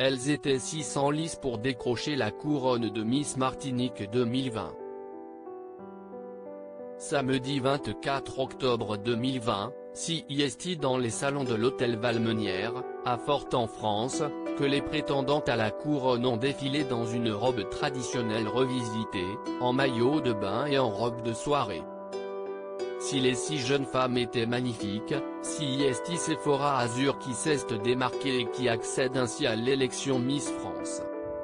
elles étaient 6 en lice pour décrocher la couronne de Miss Martinique 2020. Samedi 24 octobre 2020, CIST dans les salons de l'hôtel Valmenière, à Fort en France, que les prétendantes à la couronne ont défilé dans une robe traditionnelle revisitée, en maillot de bain et en robe de soirée. Si les 6 jeunes femmes étaient magnifiques, CIST Sephora Azur qui s'est démarquée et qui accède ainsi à l'élection Miss France.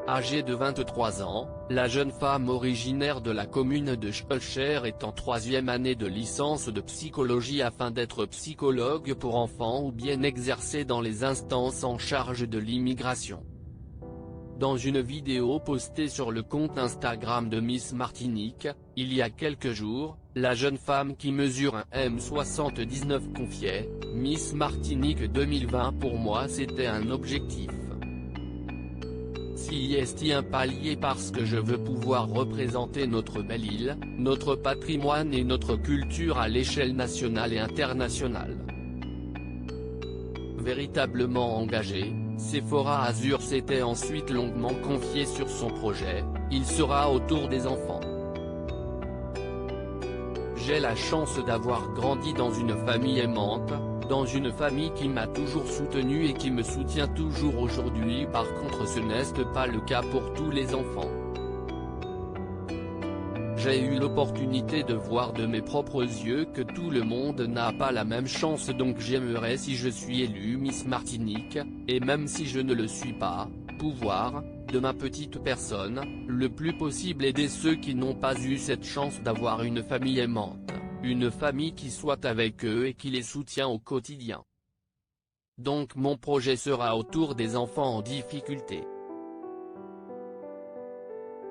Âgée de 23 ans, la jeune femme originaire de la commune de Schœlcher est en 3e année de licence de psychologie afin d'être psychologue pour enfants ou bien exercer dans les instances en charge de l'immigration. Dans une vidéo postée sur le compte Instagram de Miss Martinique, il y a quelques jours, la jeune femme qui mesure un m79 confiait « Miss Martinique 2020 pour moi c'était un objectif. CIST un palier parce que je veux pouvoir représenter notre belle île, notre patrimoine et notre culture à l'échelle nationale et internationale. » Véritablement engagée, Sephora Azur s'était ensuite longuement confiée sur son projet, il sera autour des enfants. J'ai la chance d'avoir grandi dans une famille aimante, dans une famille qui m'a toujours soutenu et qui me soutient toujours aujourd'hui. Par contre ce n'est pas le cas pour tous les enfants. J'ai eu l'opportunité de voir de mes propres yeux que tout le monde n'a pas la même chance, donc j'aimerais, si je suis élue Miss Martinique, et même si je ne le suis pas, pouvoir, de ma petite personne, le plus possible aider ceux qui n'ont pas eu cette chance d'avoir une famille aimante, une famille qui soit avec eux et qui les soutient au quotidien. Donc mon projet sera autour des enfants en difficulté.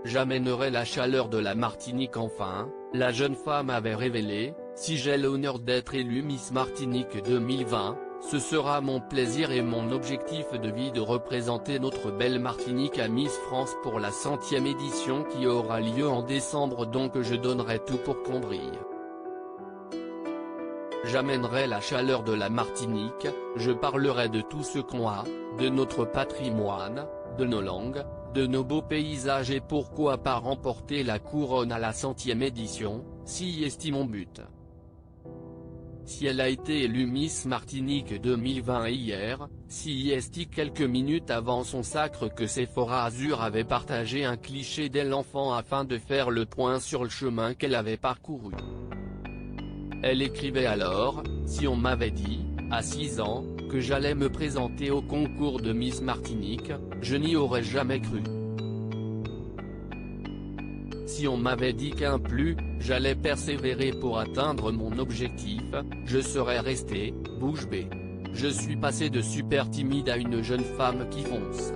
J'amènerai la chaleur de la Martinique enfin, la jeune femme avait révélé, si j'ai l'honneur d'être élue Miss Martinique 2020, ce sera mon plaisir et mon objectif de vie de représenter notre belle Martinique à Miss France pour la 100e édition qui aura lieu en décembre, donc je donnerai tout pour qu'on brille. J'amènerai la chaleur de la Martinique, je parlerai de tout ce qu'on a, de notre patrimoine, de nos langues, de nos beaux paysages et pourquoi pas remporter la couronne à la 100e édition, si est mon but. Si elle a été élue Miss Martinique 2020 hier, CIST quelques minutes avant son sacre que Sephora Azur avait partagé un cliché d'elle enfant afin de faire le point sur le chemin qu'elle avait parcouru. Elle écrivait alors, si on m'avait dit, à 6 ans, que j'allais me présenter au concours de Miss Martinique, je n'y aurais jamais cru. Si on m'avait dit qu'un plus, j'allais persévérer pour atteindre mon objectif, je serais resté, bouche bée. Je suis passé de super timide à une jeune femme qui fonce.